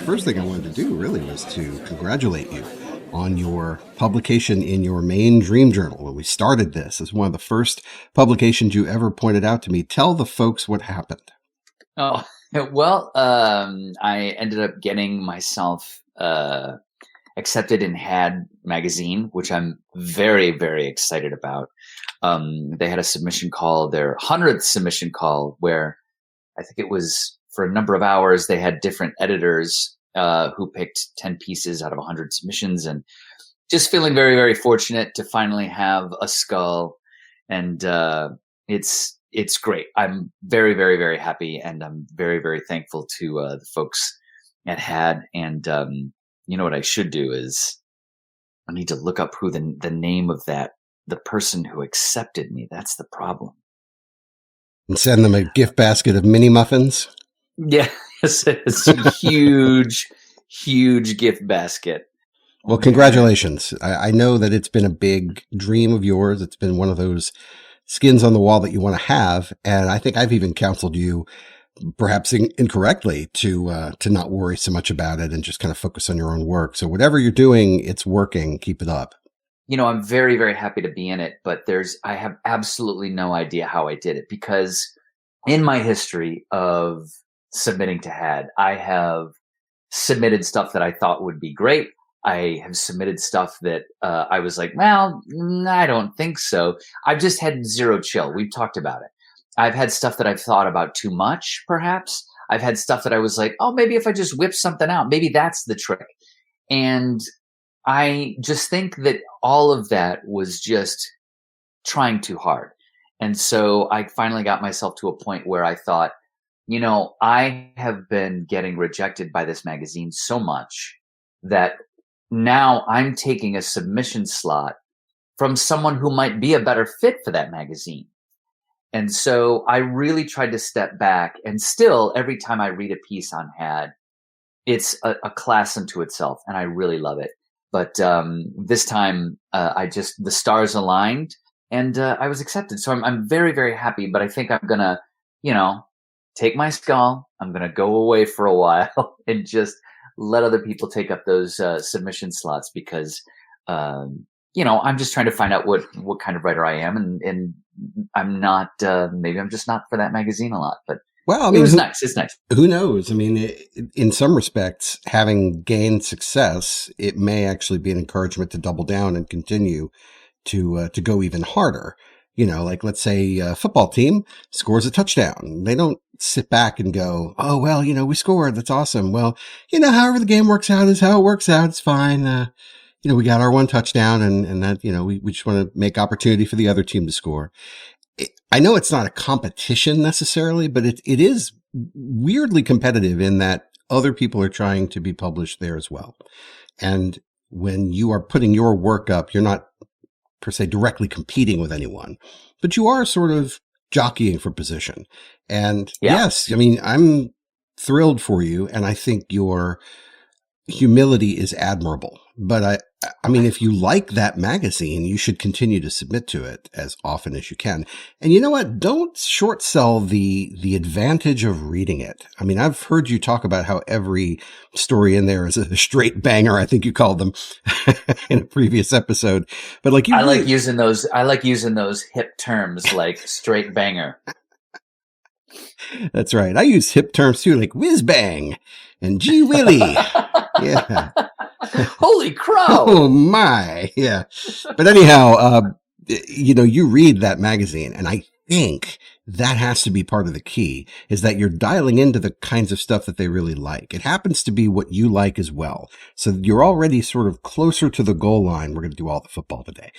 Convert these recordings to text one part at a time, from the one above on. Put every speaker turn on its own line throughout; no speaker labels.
First thing I wanted to do really was to congratulate you on your publication in your main dream journal. When we started this, as one of the first publications you ever pointed out to me. Tell the folks what happened.
Oh, well, I ended up getting myself accepted in Had magazine, which I'm very, very excited about. They had a submission call, their 100th submission call, where I think it was for a number of hours. They had different editors who picked 10 pieces out of 100 submissions, and just feeling very, very fortunate to finally have a skull. And it's great. I'm very, very, very happy, and I'm very, very thankful to the folks at Had. And you know what I should do is I need to look up who the name of the person who accepted me. That's the problem.
And send them a gift basket of mini muffins.
Yeah, it's a huge, huge gift basket.
Well, congratulations. I know that it's been a big dream of yours. It's been one of those skins on the wall that you want to have. And I think I've even counseled you, perhaps incorrectly, to not worry so much about it and just kind of focus on your own work. So whatever you're doing, it's working. Keep it up.
I'm very, very happy to be in it, but I have absolutely no idea how I did it, because in my history of submitting to Had, I have submitted stuff that I thought would be great. I have submitted stuff that I was like, well, I don't think so. I've just had zero chill. We've talked about it. I've had stuff that I've thought about too much, perhaps. I've had stuff that I was like, oh, maybe if I just whip something out, maybe that's the trick. And I just think that all of that was just trying too hard. And so I finally got myself to a point where I thought, I have been getting rejected by this magazine so much that now I'm taking a submission slot from someone who might be a better fit for that magazine. And so I really tried to step back, and still every time I read a piece on Had, it's a class unto itself, and I really love it. But this time the stars aligned, and I was accepted. So I'm very, very happy, but I think I'm going to, take my skull. I'm going to go away for a while and just let other people take up those submission slots, because, I'm just trying to find out what kind of writer I am. And I'm not, maybe I'm just not for that magazine a lot, but
well, I mean,
it was nice. It's nice.
Who knows? I mean, in some respects, having gained success, it may actually be an encouragement to double down and continue to go even harder. Like, let's say a football team scores a touchdown. They don't sit back and go, oh, well, we scored. That's awesome. Well, however the game works out is how it works out. It's fine. We got our one touchdown, and that, we just want to make opportunity for the other team to score. I know it's not a competition necessarily, but it is weirdly competitive in that other people are trying to be published there as well. And when you are putting your work up, you're not per se directly competing with anyone, but you are sort of jockeying for position. And yes, I mean, I'm thrilled for you, and I think your humility is admirable. But I mean, if you like that magazine, you should continue to submit to it as often as you can. And you know what? Don't short sell the advantage of reading it. I mean, I've heard you talk about how every story in there is a straight banger. I think you called them in a previous episode. But like
I like using those hip terms like straight banger.
That's right. I use hip terms too, like whiz bang and gee willy. Yeah.
Holy crow.
Oh my. Yeah. But anyhow, you read that magazine, and I think that has to be part of the key, is that you're dialing into the kinds of stuff that they really like. It happens to be what you like as well. So you're already sort of closer to the goal line. We're going to do all the football today.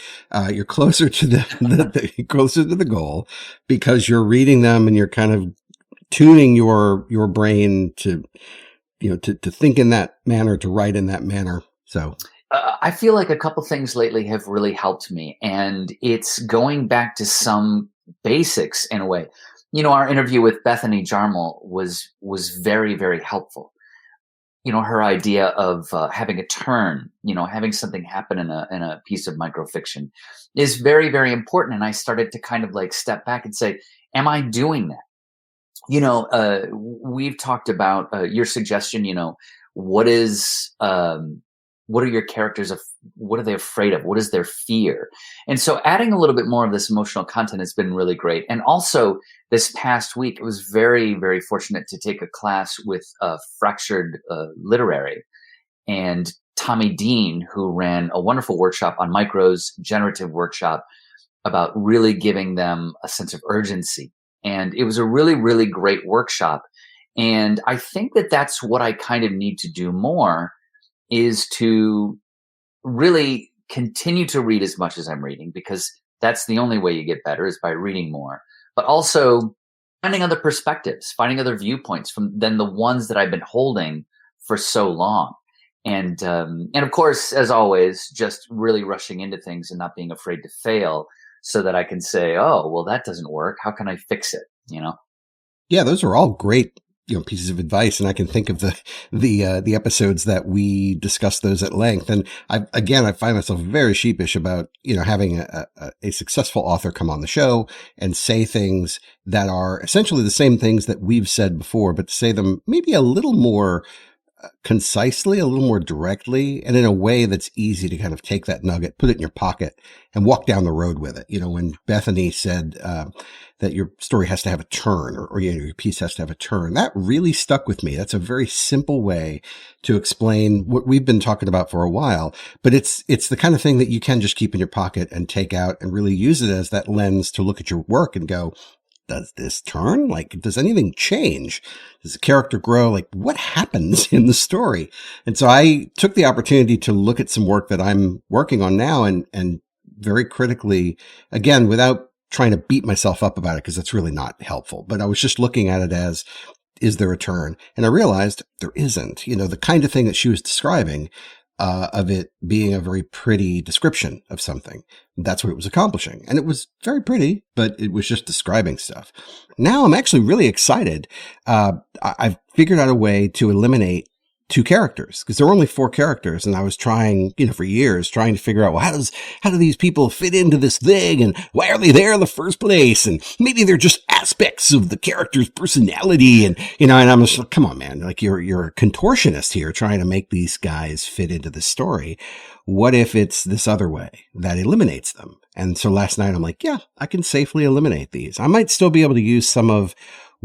You're closer to closer to the goal, because you're reading them and you're kind of tuning your brain to think in that manner, to write in that manner. So
I feel like a couple things lately have really helped me, and it's going back to some basics in a way. Our interview with Bethany Jarmel was very, very helpful. Her idea of having a turn, having something happen in a piece of microfiction is very, very important. And I started to kind of like step back and say, am I doing that? we've talked about your suggestion. What is what are your characters of what are they afraid of? What is their fear? And so adding a little bit more of this emotional content has been really great. And also this past week, it was very, very fortunate to take a class with Fractured Literary and Tommy Dean, who ran a wonderful workshop on micros, generative workshop about really giving them a sense of urgency. And it was a really, really great workshop. And I think that that's what I kind of need to do more is to really continue to read as much as I'm reading, because that's the only way you get better is by reading more, but also finding other perspectives, finding other viewpoints from than the ones that I've been holding for so long. And of course, as always, just really rushing into things and not being afraid to fail so that I can say, oh, well, that doesn't work. How can I fix it?
Yeah, those are all great, pieces of advice. And I can think of the episodes that we discussed those at length. And I find myself very sheepish about, having a successful author come on the show and say things that are essentially the same things that we've said before, but to say them maybe a little more concisely, a little more directly, and in a way that's easy to kind of take that nugget, put it in your pocket, and walk down the road with it. When Bethany said that your story has to have a turn, or your piece has to have a turn, that really stuck with me. That's a very simple way to explain what we've been talking about for a while, but it's the kind of thing that you can just keep in your pocket and take out and really use it as that lens to look at your work and go, does this turn? Like, does anything change? Does the character grow? Like, what happens in the story? And so I took the opportunity to look at some work that I'm working on now and very critically, again, without trying to beat myself up about it, because that's really not helpful. But I was just looking at it as, is there a turn? And I realized there isn't. The kind of thing that she was describing, of it being a very pretty description of something. That's what it was accomplishing. And it was very pretty, but it was just describing stuff. Now I'm actually really excited. I've figured out a way to eliminate 2 characters, because there were only 4 characters. And I was trying, for years, trying to figure out, well, how do these people fit into this thing? And why are they there in the first place? And maybe they're just aspects of the character's personality. And, and I'm just like, come on, man, like you're a contortionist here trying to make these guys fit into the story. What if it's this other way that eliminates them? And so last night I'm like, yeah, I can safely eliminate these. I might still be able to use some of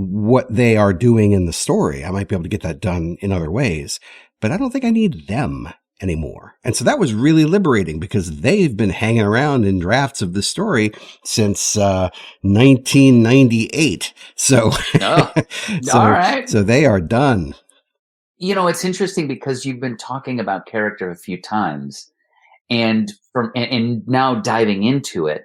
what they are doing in the story. I might be able to get that done in other ways, but I don't think I need them anymore. And so that was really liberating, because they've been hanging around in drafts of the story since 1998. So,
Oh, all right.
So they are done.
It's interesting because you've been talking about character a few times, and now diving into it,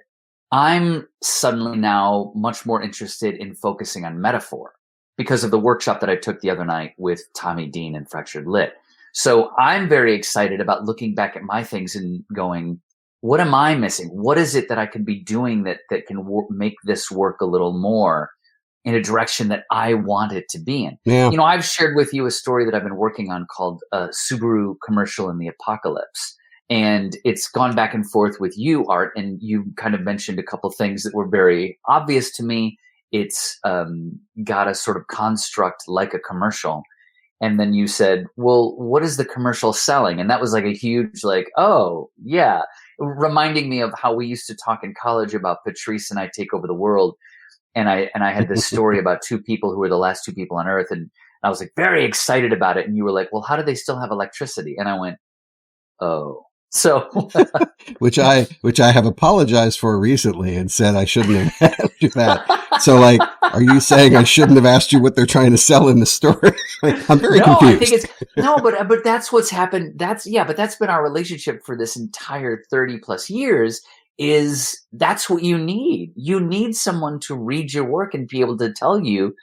I'm suddenly now much more interested in focusing on metaphor because of the workshop that I took the other night with Tommy Dean and Fractured Lit. So I'm very excited about looking back at my things and going, what am I missing? What is it that I could be doing that can make this work a little more in a direction that I want it to be in?
Yeah.
I've shared with you a story that I've been working on called Subaru Commercial in the Apocalypse. And it's gone back and forth with you, Art, and you kind of mentioned a couple things that were very obvious to me. It's got a sort of construct like a commercial. And then you said, well, what is the commercial selling? And that was like a huge, like, oh, yeah, reminding me of how we used to talk in college about Patrice and I Take Over the World. And I had this story about 2 people who were the last 2 people on Earth. And I was like very excited about it. And you were like, well, how do they still have electricity? And I went, oh. So,
which I have apologized for recently and said I shouldn't have asked you that. So, like, are you saying I shouldn't have asked you what they're trying to sell in the story? I'm very confused.
I think it's but that's what's happened. But that's been our relationship for this entire 30 plus years. Is that's what you need? You need someone to read your work and be able to tell you.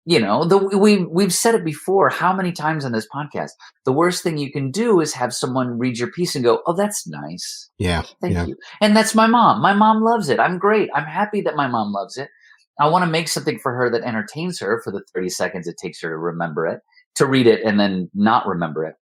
We've said it before. How many times on this podcast? The worst thing you can do is have someone read your piece and go, "Oh, that's nice.
Yeah,
thank you." And that's my mom. My mom loves it. I'm great. I'm happy that my mom loves it. I want to make something for her that entertains her for the 30 seconds it takes her to remember it, to read it, and then not remember it.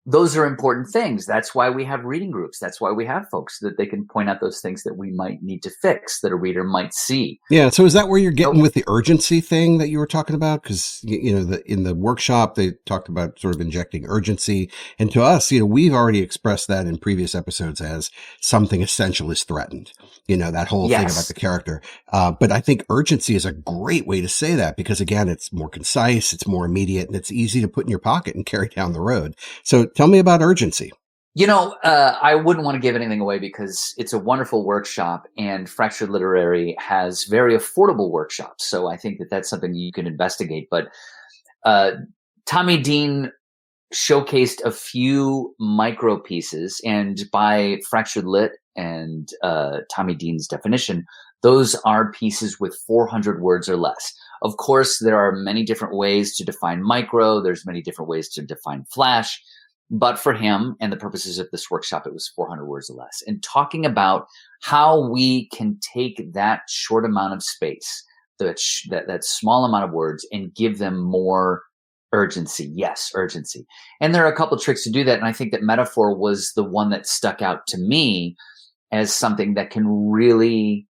those are important things. That's why we have reading groups. That's why we have folks so that they can point out those things that we might need to fix, that a reader might see.
Yeah. So is that where you're getting
So,
with the urgency thing that you were talking about? Because, in the workshop, they talked about sort of injecting urgency. And to us, we've already expressed that in previous episodes as something essential is threatened, that whole thing about the
yes.
character. But I think urgency is a great way to say that because, again, it's more concise, it's more immediate, and it's easy to put in your pocket and carry down the road. So tell me about urgency.
I wouldn't want to give anything away because it's a wonderful workshop, and Fractured Literary has very affordable workshops. So I think that that's something you can investigate. But uh, Tommy Dean showcased a few micro pieces, and by Fractured Lit and Tommy Dean's definition, those are pieces with 400 words or less. Of course, there are many different ways to define micro. There's many different ways to define flash. But for him and the purposes of this workshop, it was 400 words or less. And talking about how we can take that short amount of space, that small amount of words, and give them more urgency. Yes, urgency. And there are a couple tricks to do that. And I think that metaphor was the one that stuck out to me as something that can really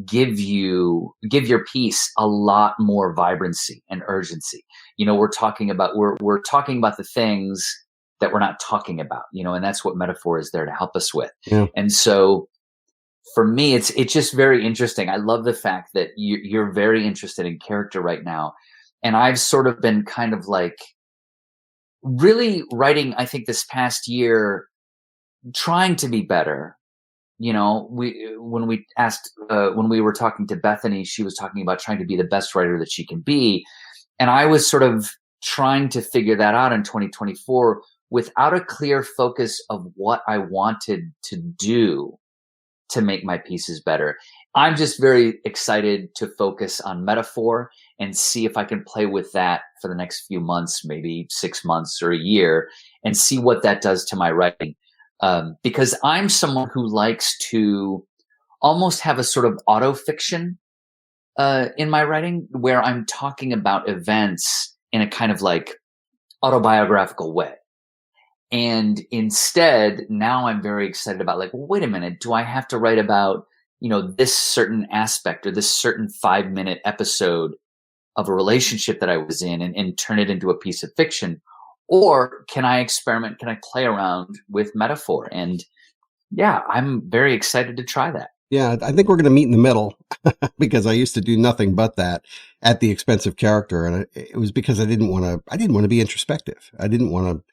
give your piece a lot more vibrancy and urgency. We're talking about the things that we're not talking about, and that's what metaphor is there to help us with.
Yeah.
And so for me, it's just very interesting. I love the fact that you're very interested in character right now. And I've sort of been kind of like really writing, I think this past year, trying to be better. When we were talking to Bethany, she was talking about trying to be the best writer that she can be. And I was sort of trying to figure that out in 2024 without a clear focus of what I wanted to do to make my pieces better. I'm just very excited to focus on metaphor and see if I can play with that for the next few months, maybe 6 months or a year, and see what that does to my writing. Because I'm someone who likes to almost have a sort of autofiction in my writing where I'm talking about events in a kind of like autobiographical way. And instead, now I'm very excited about like, well, wait a minute, do I have to write about, this certain aspect or this certain 5-minute episode of a relationship that I was in and turn it into a piece of fiction? Or can I experiment? Can I play around with metaphor? And yeah, I'm very excited to try that.
Yeah, I think we're going to meet in the middle because I used to do nothing but that at the expense of character. And it was because I didn't want to be introspective. I didn't want to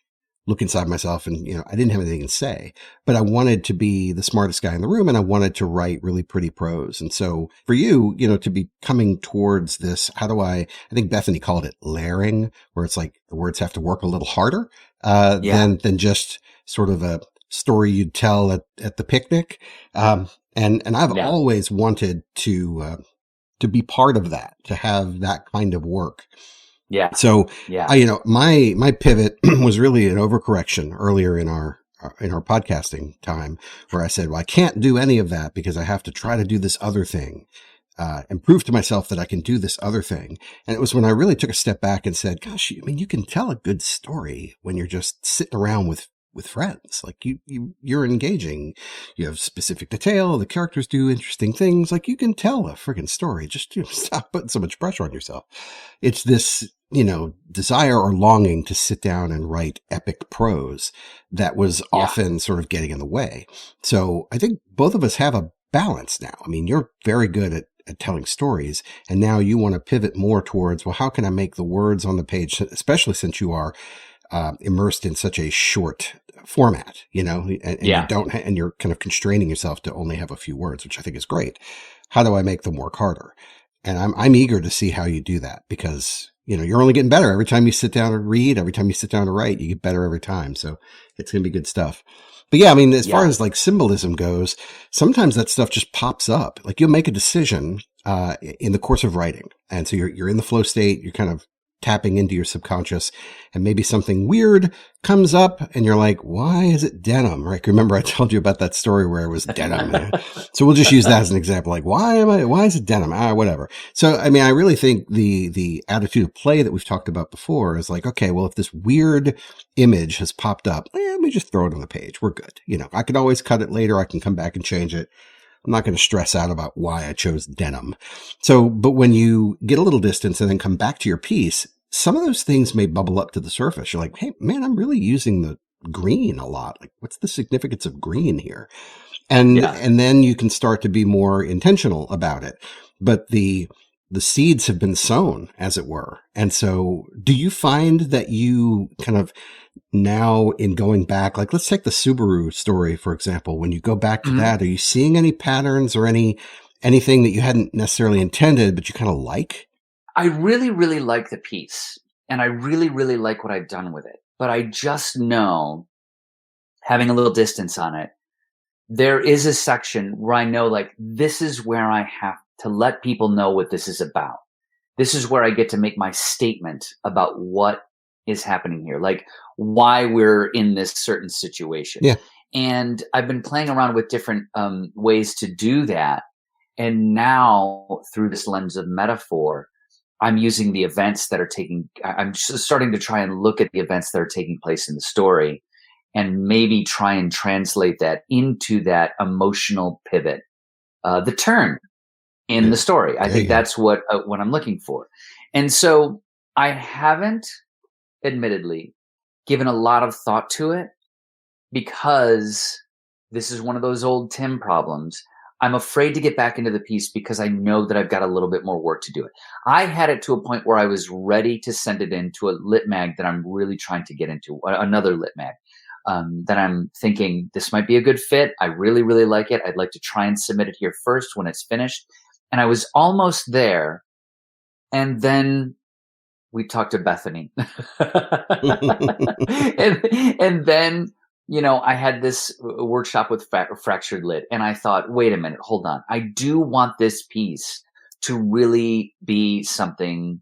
look inside myself and, I didn't have anything to say, but I wanted to be the smartest guy in the room and I wanted to write really pretty prose. And so for you, to be coming towards this, I think Bethany called it layering, where it's like the words have to work a little harder, than just sort of a story you'd tell at the picnic. And I've always wanted to be part of that, to have that kind of work.
Yeah.
So, my pivot was really an overcorrection earlier in our podcasting time where I said, well, I can't do any of that because I have to try to do this other thing, and prove to myself that I can do this other thing. And it was when I really took a step back and said, gosh, you can tell a good story when you're just sitting around with friends. Like you're engaging, you have specific detail, the characters do interesting things. Like you can tell a friggin' story. Just stop putting so much pressure on yourself. It's this, desire or longing to sit down and write epic prose that was often sort of getting in the way. So I think both of us have a balance now. I mean, you're very good at telling stories, and now you want to pivot more towards, well, how can I make the words on the page, especially since you are immersed in such a short format, and you don't, and you're kind of constraining yourself to only have a few words, which I think is great. How do I make them work harder? And I'm eager to see how you do that because, you're only getting better every time you sit down and read, every time you sit down to write, you get better every time. So it's going to be good stuff. But yeah, I mean, as far as like symbolism goes, sometimes that stuff just pops up. Like you'll make a decision, in the course of writing. And so you're in the flow state, you're kind of tapping into your subconscious, and maybe something weird comes up and you're like, why is it denim? Right? Remember I told you about that story where it was denim. So we'll just use that as an example. Like, why is it denim? Whatever. So, I mean, I really think the attitude of play that we've talked about before is like, okay, well, if this weird image has popped up, let me just throw it on the page. We're good. I can always cut it later. I can come back and change it. I'm not going to stress out about why I chose denim. So, but when you get a little distance and then come back to your piece, some of those things may bubble up to the surface. You're like, hey, man, I'm really using the green a lot. Like, what's the significance of green here? And then you can start to be more intentional about it. But the seeds have been sown, as it were. And so do you find that you kind of now in going back, like let's take the Subaru story, for example, when you go back to that, are you seeing any patterns or anything that you hadn't necessarily intended, but you kind of like?
I really, really like the piece, and I really, really like what I've done with it. But I just know, having a little distance on it, there is a section where I know, like, this is where I have to let people know what this is about. This is where I get to make my statement about what is happening here, like why we're in this certain situation.
Yeah.
And I've been playing around with different ways to do that. And now, through this lens of metaphor, I'm using the events that are I'm just starting to try and look at the events that are taking place in the story and maybe try and translate that into that emotional pivot, the turn in the story. I think that's what I'm looking for. And so I haven't, admittedly, given a lot of thought to it because this is one of those old Tim problems. I'm afraid to get back into the piece because I know that I've got a little bit more work to do it. I had it to a point where I was ready to send it into a lit mag that I'm really trying to get into, another lit mag that I'm thinking this might be a good fit. I really, really like it. I'd like to try and submit it here first when it's finished. And I was almost there. And then we talked to Bethany. and then, I had this workshop with Fractured Lit, and I thought, wait a minute, hold on. I do want this piece to really be something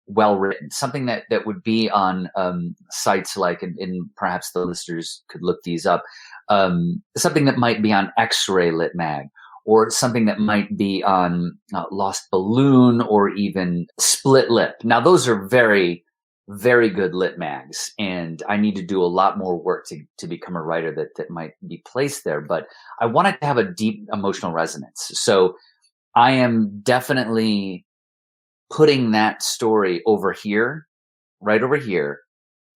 well written, something that would be on sites like, and perhaps the listeners could look these up, something that might be on X-Ray Lit Mag, or something that might be on Lost Balloon, or even Split Lip. Now, those are very, very good lit mags, and I need to do a lot more work to become a writer that might be placed there. But I want it to have a deep emotional resonance. So I am definitely putting that story right over here,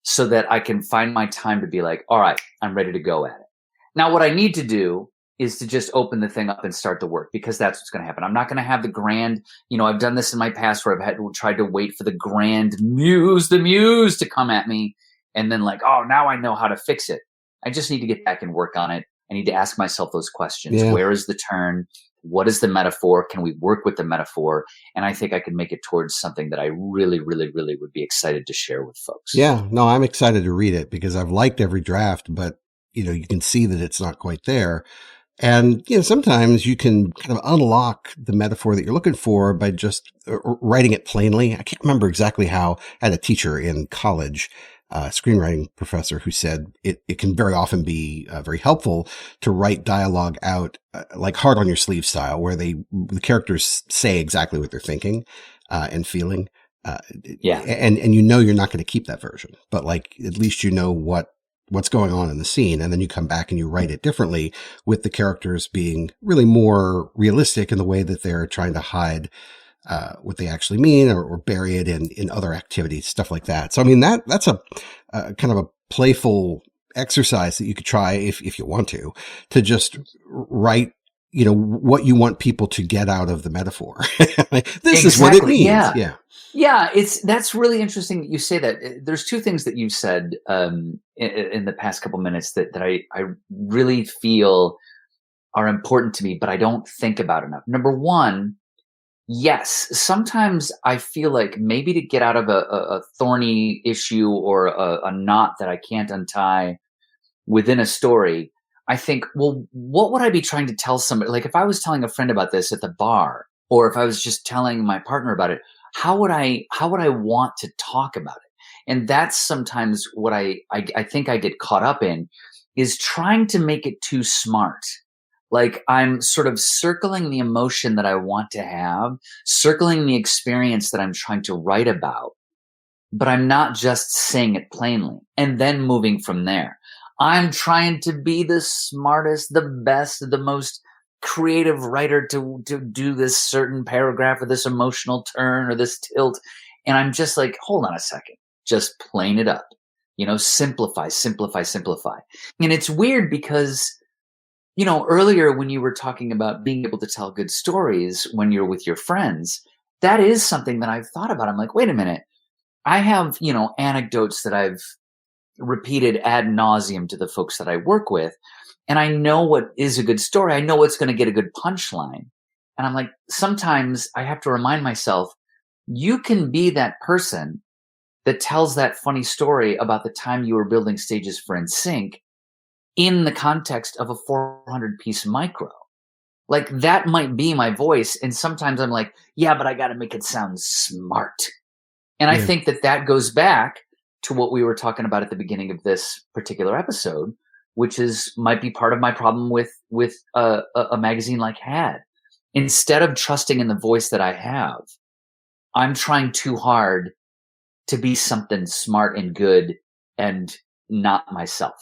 so that I can find my time to be like, all right, I'm ready to go at it. Now, what I need to do is to just open the thing up and start the work, because that's what's going to happen. I'm not going to have the grand, I've done this in my past where I've tried to wait for the grand the muse to come at me. And then like, oh, now I know how to fix it. I just need to get back and work on it. I need to ask myself those questions.
Yeah.
Where is the turn? What is the metaphor? Can we work with the metaphor? And I think I can make it towards something that I really, really, really would be excited to share with folks.
Yeah, no, I'm excited to read it because I've liked every draft, but you can see that it's not quite there. And, sometimes you can kind of unlock the metaphor that you're looking for by just writing it plainly. I can't remember exactly how. I had a teacher in college, screenwriting professor, who said it can very often be very helpful to write dialogue out like hard on your sleeve style, where the characters say exactly what they're thinking and feeling.
Yeah.
And you're not going to keep that version, but like at least what's going on in the scene. And then you come back and you write it differently, with the characters being really more realistic in the way that they're trying to hide what they actually mean, or bury it in other activities, stuff like that. So, I mean, that's a kind of a playful exercise that you could try if you want to just write, what you want people to get out of the metaphor. This is what it means. Yeah.
Yeah, that's really interesting that you say that. There's two things that you said in the past couple minutes that I really feel are important to me, but I don't think about enough. Number one, yes, sometimes I feel like maybe to get out of a thorny issue or a knot that I can't untie within a story, I think, well, what would I be trying to tell somebody? Like if I was telling a friend about this at the bar, or if I was just telling my partner about it, how would I want to talk about it? And that's sometimes what I think I get caught up in, is trying to make it too smart. Like, I'm sort of circling the emotion that I want to have, circling the experience that I'm trying to write about, but I'm not just saying it plainly and then moving from there. I'm trying to be the smartest, the best, the most creative writer to do this certain paragraph or this emotional turn or this tilt. And I'm just like, hold on a second, just plane it up, simplify, simplify, simplify. And it's weird because, earlier when you were talking about being able to tell good stories when you're with your friends, that is something that I've thought about. I'm like, wait a minute. I have, anecdotes that I've repeated ad nauseum to the folks that I work with. And I know what is a good story. I know what's going to get a good punchline. And I'm like, sometimes I have to remind myself, you can be that person that tells that funny story about the time you were building stages for NSYNC in the context of a 400-piece micro. Like, that might be my voice. And sometimes I'm like, yeah, but I got to make it sound smart. And I
Yeah.
think that goes back to what we were talking about at the beginning of this particular episode, which might be part of my problem with a magazine like Had. Instead of trusting in the voice that I have, I'm trying too hard to be something smart and good and not myself.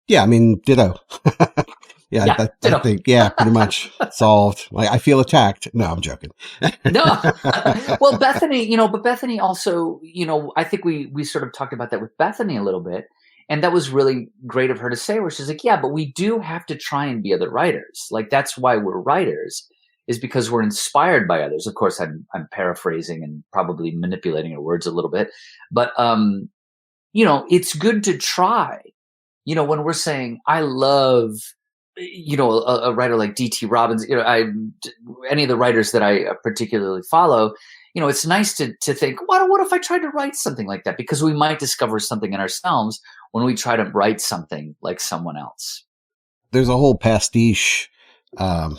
Yeah, I mean, ditto. Yeah,
Yeah,
I
ditto.
think, yeah, pretty much solved. Like, I feel attacked. No, I'm joking.
No. Well, Bethany, but Bethany also, I think we sort of talked about that with Bethany a little bit. And that was really great of her to say, where she's like, yeah, but we do have to try and be other writers. Like, that's why we're writers, is because we're inspired by others. Of course, I'm paraphrasing and probably manipulating her words a little bit, but, it's good to try. When we're saying, I love, a writer like D.T. Robbins, any of the writers that I particularly follow, it's nice to think, what if I tried to write something like that? Because we might discover something in ourselves when we try to write something like someone else.
There's a whole pastiche um,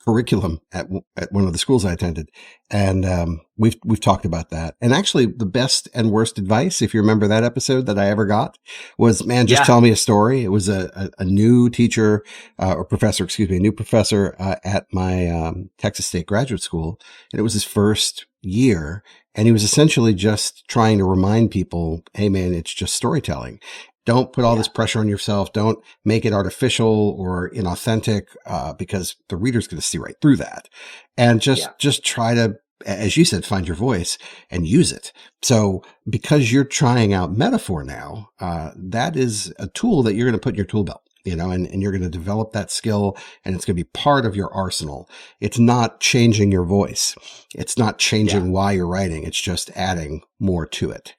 curriculum at one of the schools I attended, and we've talked about that. And actually, the best and worst advice, if you remember that episode, that I ever got was, man, just
Yeah.
tell me a story. It was a new teacher or professor, excuse me, a new professor at my Texas State Graduate School, and it was his first year. And he was essentially just trying to remind people, hey, man, it's just storytelling. Don't put all
Yeah.
this pressure on yourself. Don't make it artificial or inauthentic, because the reader's going to see right through that. And just try to, as you said, find your voice and use it. So because you're trying out metaphor now, that is a tool that you're going to put in your tool belt, and you're going to develop that skill, and it's going to be part of your arsenal. It's not changing your voice. It's not changing why you're writing. It's just adding more to it.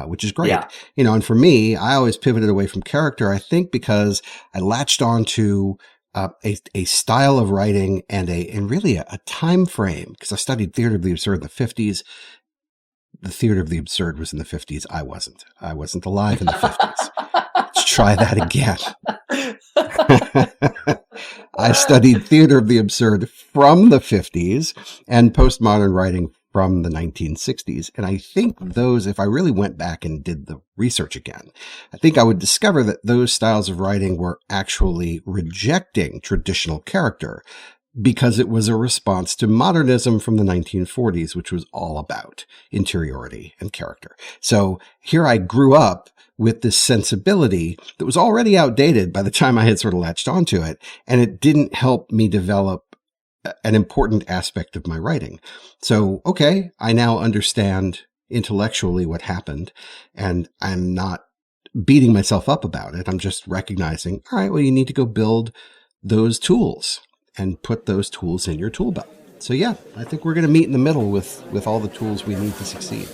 Which is great.
Yeah.
And for me, I always pivoted away from character, I think because I latched on to a style of writing and really a time frame, because I studied theater of the absurd in the 50s. The theater of the absurd was in the 50s. I wasn't alive in the 50s. Let's try that again. I studied theater of the absurd from the 50s and postmodern writing from the 1960s. And I think those, if I really went back and did the research again, I think I would discover that those styles of writing were actually rejecting traditional character, because it was a response to modernism from the 1940s, which was all about interiority and character. So here I grew up with this sensibility that was already outdated by the time I had sort of latched onto it, and it didn't help me develop an important aspect of my writing. So, okay, I now understand intellectually what happened, and I'm not beating myself up about it. I'm just recognizing, all right, well, you need to go build those tools and put those tools in your tool belt. So yeah, I think we're going to meet in the middle with all the tools we need to succeed.